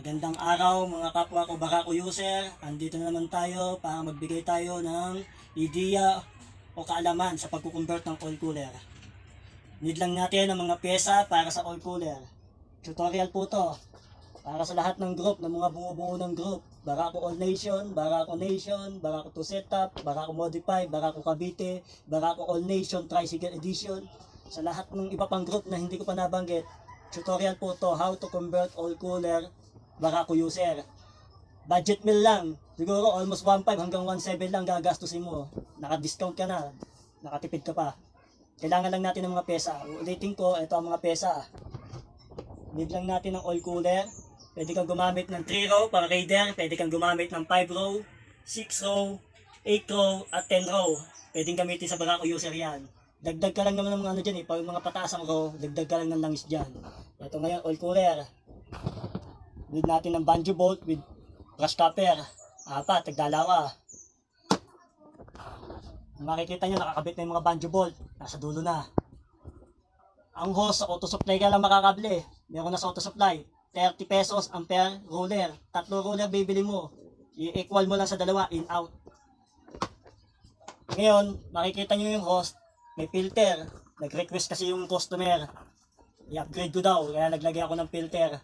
Magandang araw mga kapwa ko Barako user. Andito na naman tayo para magbigay tayo ng ideya o kaalaman sa pagkukonvert ng oil cooler. Need lang natin ang mga pyesa para sa oil cooler. Tutorial po to para sa lahat ng group, ng mga bumubuo ng group. Barako All Nation, Barako 2 Setup, Barako Modify, Barako Cavite, Barako All Nation Tricycle Edition. Sa lahat ng iba pang group na hindi ko pa nabanggit, tutorial po to how to convert oil cooler Barako user. Budget meal lang. Siguro almost 1.5 hanggang 1.7 lang gagastusin mo. Naka-discount ka na. Nakatipid ka pa. Kailangan lang natin ng mga pesa. Ulitin ko, ito ang mga pesa. Need lang natin ng oil cooler. Pwede kang gumamit ng 3 row para raider. Pwede kang gumamit ng 5 row, 6 row, 8 row, at 10 row. Pwedeng gamitin sa Barako user yan. Dagdag ka lang naman ng mga ano dyan eh. Pag mga pataas ang row, dagdag ka lang ng langis dyan. Ito ngayon, oil cooler. Need natin ng banjo bolt with brush copper. Apat, tagdalawa. Makikita nyo, nakakabit na yung mga banjo bolt. Nasa dulo na. Ang hose, sa auto supply ka lang makakabili. Meron na sa auto supply. 30 pesos ang per roller. 3 roller bibili mo. I-equal mo lang sa dalawa, in out. Ngayon, makikita nyo yung hose. May filter. Nag-request kasi yung customer. I-upgrade ko daw, kaya naglagay ako ng filter.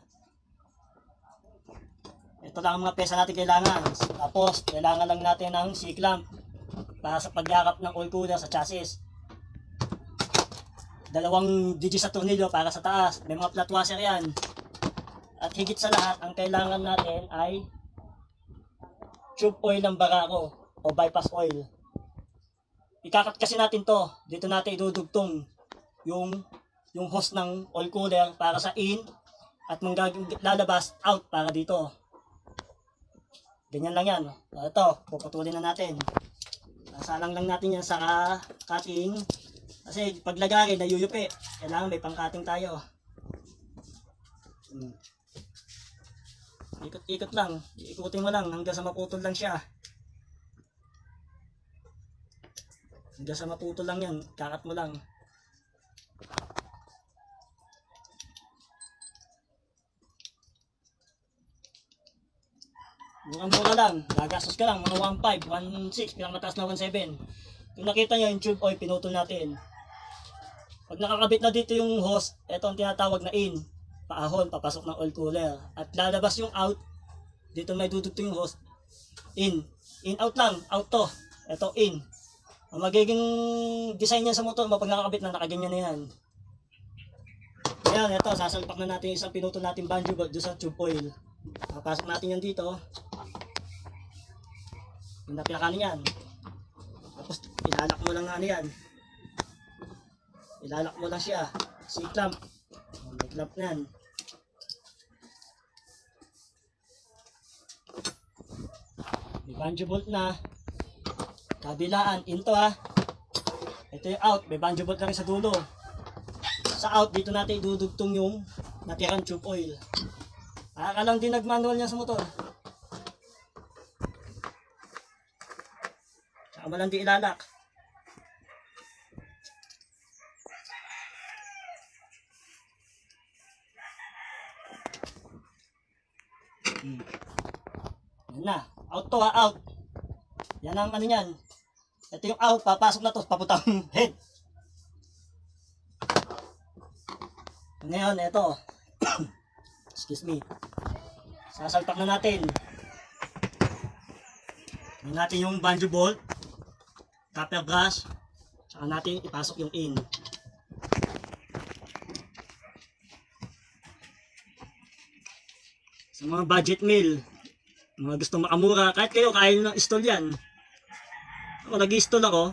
Ito lang ang mga pesa natin kailangan. Tapos, kailangan lang natin ng C-clamp para sa pagyakap ng oil cooler sa chassis. 2 digits sa tornilyo para sa taas. May mga flat washer yan. At higit sa lahat, ang kailangan natin ay tube oil ng Barako o bypass oil. Ikakat kasi natin to. Dito natin idudugtong yung hose ng oil cooler para sa in at lalabas out para dito. Ganyan lang yan. Ito, puputulin na natin. Nasalang lang natin yan sa cutting. Kasi paglagay, nayuyupi. Kailangan may pang-cutting tayo. Ikot-ikot lang. Ikutin mo lang hanggang sa maputol lang siya. Hanggang sa maputol lang yan. Kakat mo lang. Mura lang, gagastos ka lang, mga 1.5, 1.6, pinakamataas na 1.7. Kung nakita nyo yung tube oil, pinutol natin. Pag nakakabit na dito yung hose, ito ang tinatawag na in. Paahon, papasok ng oil cooler. At lalabas yung out, dito may dudugtong yung hose, in. In, out lang, out to. Ito, in. Ang magiging design yan sa motor mo, pag nakakabit na, nakaganyan na yan. Ayan, ito, sasalpak na natin isang pinutol natin banjo bolt doon sa tube oil. Papasok natin yan dito. Yung napilakanin yan. Tapos ilalak mo lang ano yan. Ilalak mo lang siya. C-clamp. May clamp na yan. May banjo bolt na. Kabilaan. Into ha. Ito yung out. May banjo bolt na rin sa dulo. Sa out dito natin idudugtong yung natirang tube oil. Para lang din nag-manual niya sa motor. Tsaka mo lang di ilalak. Yan na. Out to ha, out. Yan ang ano yan. Ito yung out, papasok na to, papuntang head. Ngayon, ito. Excuse me. Sasalpak na natin. Ngayon natin yung banjo bolt, copper brush, saka natin ipasok yung in. Sa mga budget meal, mga gustong makamura, kahit kayo kaya nyo ng install yan. Ako nag-install ako,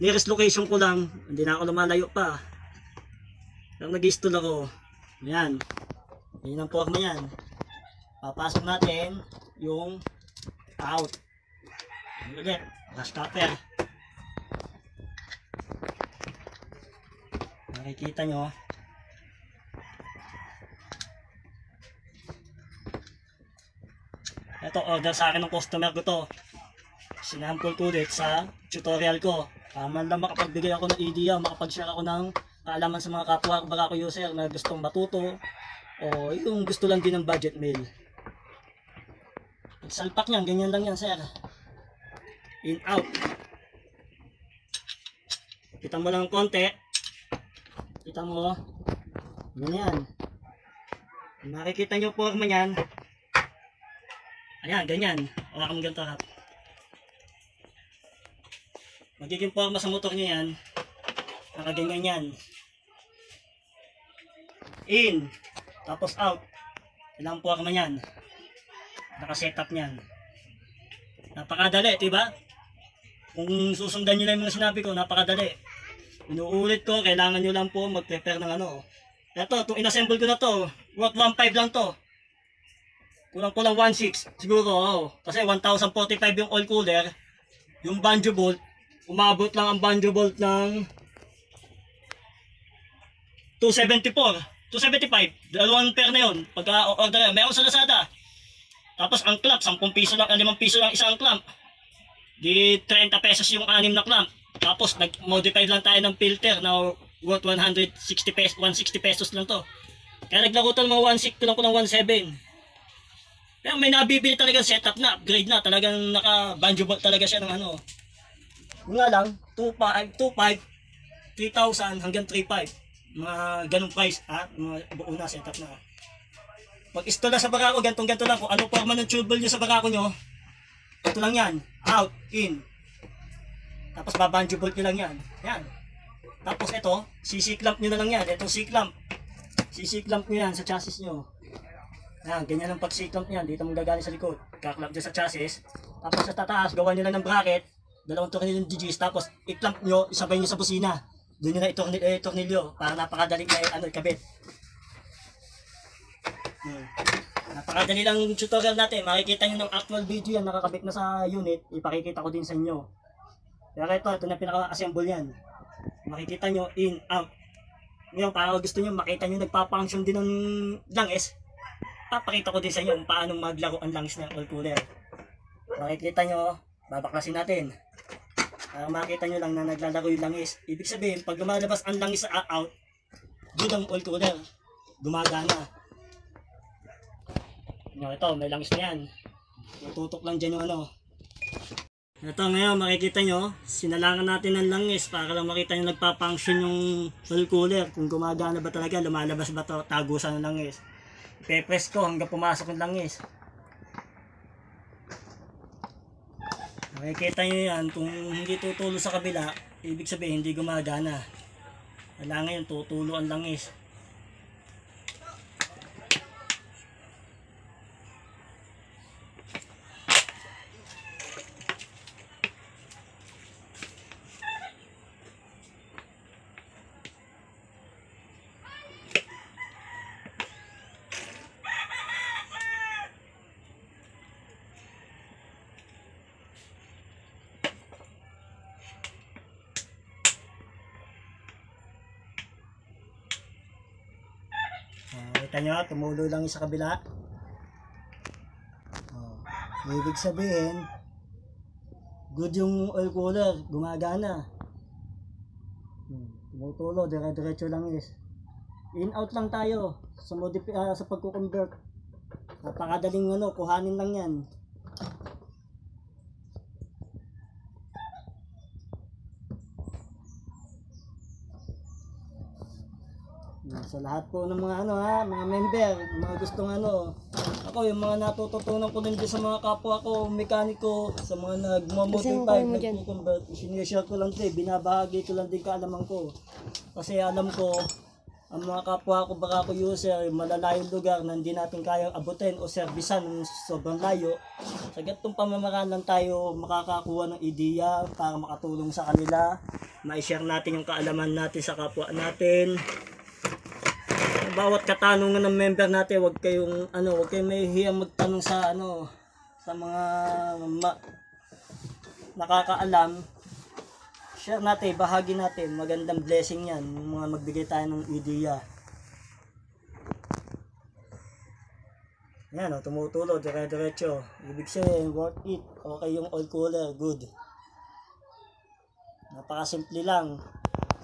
nearest location ko lang, hindi na ako lumalayo pa. Nag-install ako, ayan. Yan ang forma yan. Papasok natin yung out. Ulit, brush copper. Nakikita nyo. Ito, order sa akin ng customer ko to. Sinample ko ulit sa tutorial ko. Man lang makapagbigay ako ng idea, makapag-share ako ng kaalaman sa mga kapwa Barako user na gustong matuto O yung gusto lang din ng budget meal. Salpak niyan, ganyan lang yan, sir. In, out. Kita mo lang konti. Kita mo. Ganyan. Makikita nyo forma niyan. Ayan, ganyan. Wala kang ganito harap. Magiging forma sa motor nyo yan. Nakaganyan yan. In. Tapos out. Ilang forma yan. Naka-setup niyan. Napakadali, diba? Kung susundan nyo lang yung mga sinabi ko, napakadali. Inuulit ko, kailangan nyo lang po mag-prepare ng ano. Ito, itong inassemble ko na to, worth 1.5 lang to. Kulang-kulang 1.6 siguro, oh. Kasi 1,045 yung oil cooler. Yung banjo bolt, umabot lang ang banjo bolt ng 274, 275. Dalawang pair na yun. Pagka-order, meron sa Lazada. Tapos ang clamp, 10 piso lang, 5 piso lang isang clamp. Di 30 pesos yung 6 na clamp. Tapos nag-modify lang tayo ng filter na worth 160 pesos, 160 pesos lang to. Kaya naglaro to ng mga 1.6 lang ko ng 1.7. Pero may nabibili talagang setup na, upgrade na. Talagang naka-banjo bolt talaga siya ng ano. Yung nga lang, 2.5, 3,000 hanggang 3.5. Mga ganong price at mga buo na setup na. Pag istola sa barako, ganto lang. Kung ano forma ng tube nyo sa barako nyo, ito lang yan. Out, in. Tapos babanjo bolt nyo lang yan. Yan. Tapos ito, CC-clamp nyo na lang yan. Itong C-clamp. CC-clamp nyo yan sa chassis nyo. Yan, ganyan ang pag-C-clamp nyo yan. Dito mong gagaling sa likod. Kaklamp dyan sa chassis. Tapos sa tataas, gawa nyo lang ng bracket. Dalawang tornilyo ng GGs. Tapos i-clamp nyo, isabay nyo sa busina. Doon nyo na itornilyo para napakadali na ikabit. Napakadali lang yung tutorial natin. Makikita nyo ng actual video yan. Nakakabit na sa unit. Ipakikita ko din sa inyo. Pero ito na pinaka-assemble yan. Makikita nyo in, out. Ngayon, para gusto nyo makita nyo nagpa-function din ng langis, papakita ko din sa inyo kung paano maglaro ang langis ng oil cooler. Makikita nyo, babaklasin natin. Para makita nyo lang na naglalaro yung langis. Ibig sabihin, pag lumalabas ang langis sa out, good ang oil cooler. Gumagana. Ito, may langis na yan. Tututok lang dyan yung ano. Ito ngayon, makikita nyo, sinalangan natin ng langis para lang makita nyo nagpa-function yung oil cooler. Kung gumagana ba talaga, lumalabas ba ito, tagusan ng langis. Pe-press ko hanggang pumasok yung langis. Makikita nyo yan, kung hindi tutulo sa kabila, ibig sabihin hindi gumagana. Kailangan yun, tutulo ang langis. Kita nyo, tumulo lang yung sa kabila. Ibig sabihin, good yung oil cooler, gumagana. Tumutulo, dire-diretso lang is. In out lang tayo sa pagko-convert. Napakadaling ano, kuhanin lang yan. Sa lahat po ng mga mga member, mga gustong ako yung mga natututunan ko din sa mga kapwa ko, mekaniko, sa mga nagmo-modify, nagko-convert, sinishare ko lang din, binabahagi ko lang din kaalaman ko. Kasi alam ko, ang mga kapwa ko baka ko user, malalayong lugar na hindi natin kayang abutin o servisan ng sobrang layo. Sa ganitong pamamaraan lang tayo makakakuha ng ideya para makatulong sa kanila, ma-share natin yung kaalaman natin sa kapwa natin. Bawat katanungan ng member natin, huwag kayong mahihiyang magtanong sa sa mga nakakaalam. Share natin, bahagi natin, magandang blessing yan, mga magbigay tayo ng ideya. Yan tumutulo, dire-diretso. Ibig sabihin, worth it. Okay yung oil cooler, good. Napakasimple lang.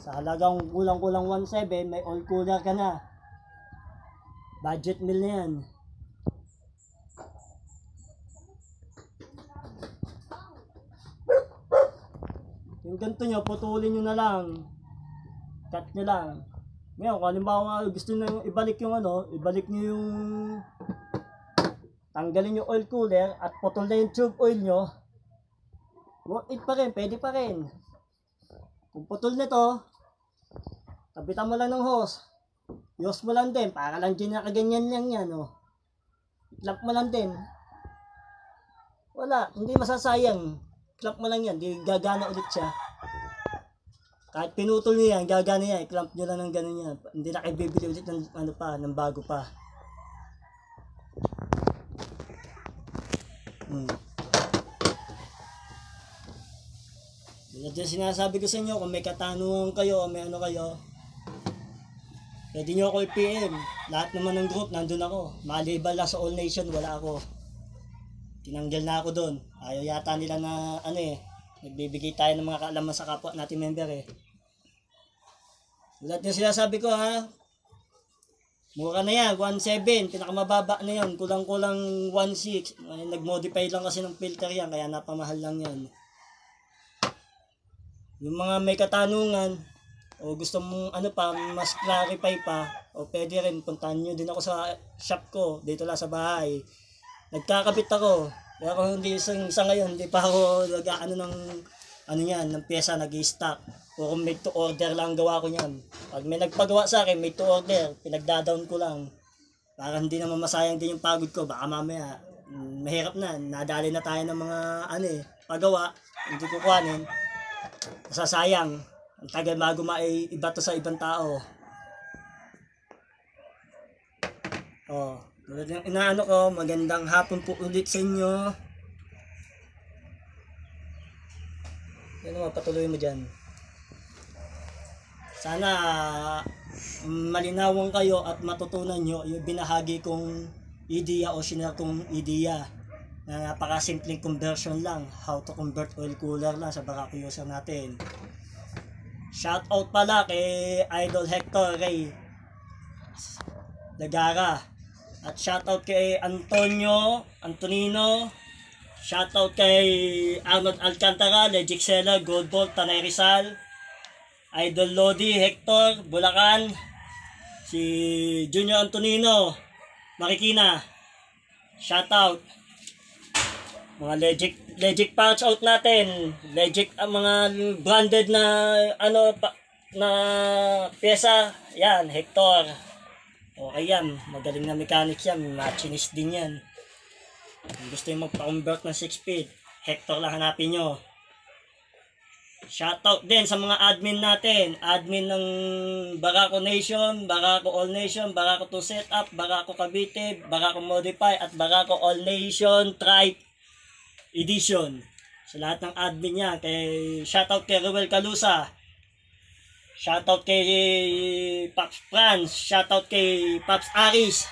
Sa halagang kulang-kulang 1.7, may oil cooler ka na. Budget meal na yan. Yung ganito nyo, putulin nyo na lang. Cut nyo lang. Ngayon, kung halimbawa gusto nyo ibalik yung ibalik nyo yung tanggalin yung oil cooler at putol na yung tube oil nyo, worth it pa rin, pwede pa rin. Kung putol nito, kabitan mo lang ng hose. Hose mo lang din, para lang din nakaganyan lang yan, Clamp mo lang din. Wala, hindi masasayang. Clamp mo lang yan, di gagana ulit siya. Kahit pinutol niyo yan, gagana yan, i-clamp nyo lang ng ganun yan. Hindi na kayo bibili ulit ng, ng bago pa. Yan sinasabi ko sa inyo, kung may katanungan kayo o may kayo, pwede nyo ako i-PM. Lahat naman ng group, nandun ako. Maliban lang sa All Nation, wala ako. Tinanggal na ako doon. Ayaw yata nila na, nagbibigay tayo ng mga kaalaman sa kapwa natin member Lahat yung sinasabi ko mura na yan, 1.7, pinakamababa na yan, kulang-kulang 1.6. Nag-modify lang kasi ng filter yan, kaya napamahal lang yan. Yung mga may katanungan, o gusto mong mas clarify pa, o pwede rin, puntahan nyo din ako sa shop ko, dito lang sa bahay. Nagkakabit ako, pero hindi sa ngayon, hindi pa ako ng pyesa, nag-i-stock. O kung made to order lang gawa ko niyan. Pag may nagpagawa sa akin, made to order, pinagda-down ko lang. Para hindi naman masayang din yung pagod ko. Baka mamaya, mahirap na. Nadali na tayo ng mga pagawa. Hindi ko kuhanin. Masasayang. Ang tagal bago iba to sa ibang tao. Tulad yung inaano ko, magandang hapon po ulit sa inyo. Yan naman, patuloy mo dyan. Sana malinawan kayo at matutunan nyo yung binahagi kong ideya o sinare kong ideya na napakasimpleng conversion lang. How to convert oil cooler lang sa Barako user natin. Shout out pala kay Idol Hector Ray Lagara. At shout out kay Antonino. Shout out kay Arnold Alcantara, Legic Seller, Gold Bolt, Tanay Rizal. Idol Lodi, Hector, Bulacan, si Junior Antonino, Marikina, shoutout. Mga Legic pouch out natin, Legic ang mga branded na na pyesa, yan, Hector. Okay yan, magaling na mechanic yan, machinis din yan. Kung gusto yung magpa-convert ng 6-speed, Hector lang hanapin nyo. Shoutout din sa mga admin natin. Admin ng Barako Nation, Barako All Nation, Barako 2 Setup, Barako Cavite, Barako Modify, at Barako All Nation Tribe Edition. Sa lahat ng admin niya. Shoutout kay Ruel Calusa. Shoutout kay Paps Franz. Shoutout kay Paps Aris.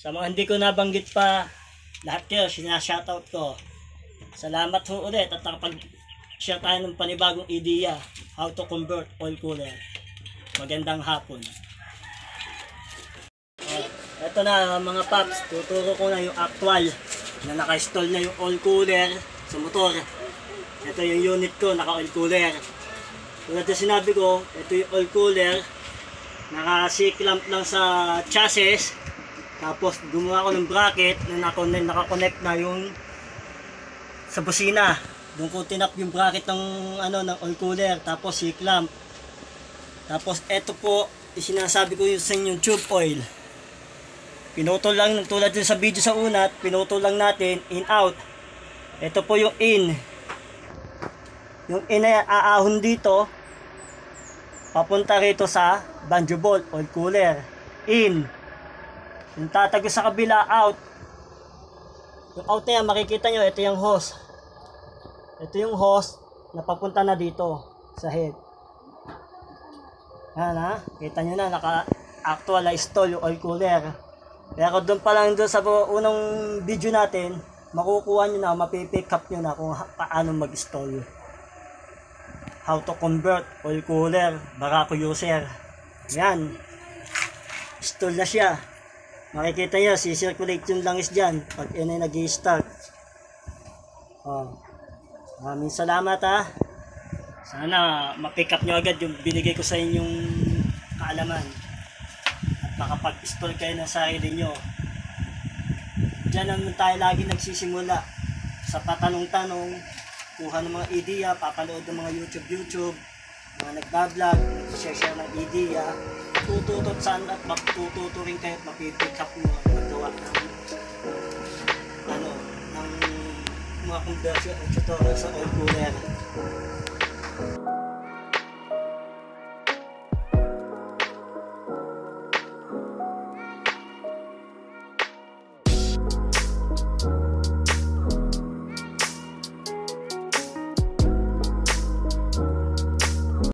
Sa mga hindi ko nabanggit pa, lahat kayo, sinashoutout ko. Salamat ho ulit at share tayo ng panibagong ideya, how to convert oil cooler. Magandang hapon. Ito na mga paps, tuturo ko na yung actual na naka-install na yung oil cooler sa motor. Ito yung unit ko, naka-oil cooler. Tulad na sinabi ko, ito yung oil cooler, naka-C-clamp lang sa chassis. Tapos gumawa ko ng bracket na naka-connect na yung sa busina. Doon ko tinap yung bracket ng ng oil cooler, tapos C-clamp. Tapos ito po, isinasabi ko yung sa inyong tube oil. Pinutol lang, tulad din sa video sa una, pinutol lang natin in out. Ito po yung in. Yung in ay aahon dito, papunta rito sa banjo bolt oil cooler. In. Yung tatago sa kabila, out. Yung out na yan, makikita nyo, ito yung hose. Ito yung hose na papunta na dito sa head. Yan kita nyo na, naka-actualize to yung oil cooler. Pero doon pa lang doon sa unang video natin, makukuha nyo na, mapipick up nyo na kung paano mag-install. How to convert oil cooler, Barako user. Yan. Naka-install na siya. Makikita nyo, si-circulate yung langis dyan pag yun ay nag-i-start. Oh. Maraming salamat ha. Sana ma-pick up nyo agad yung binigay ko sa inyong kaalaman. At makapag-install kayo ng sarili nyo. Diyan naman tayo lagi nagsisimula. Sa patanong-tanong, kuha ng mga idea, papanood ng mga YouTube, mga nagbablog, share ng idea, tututot saan at matututo rin kayo at mapipick up mo ang magawa ng ng mga conversion at tutorial sa oil cooler.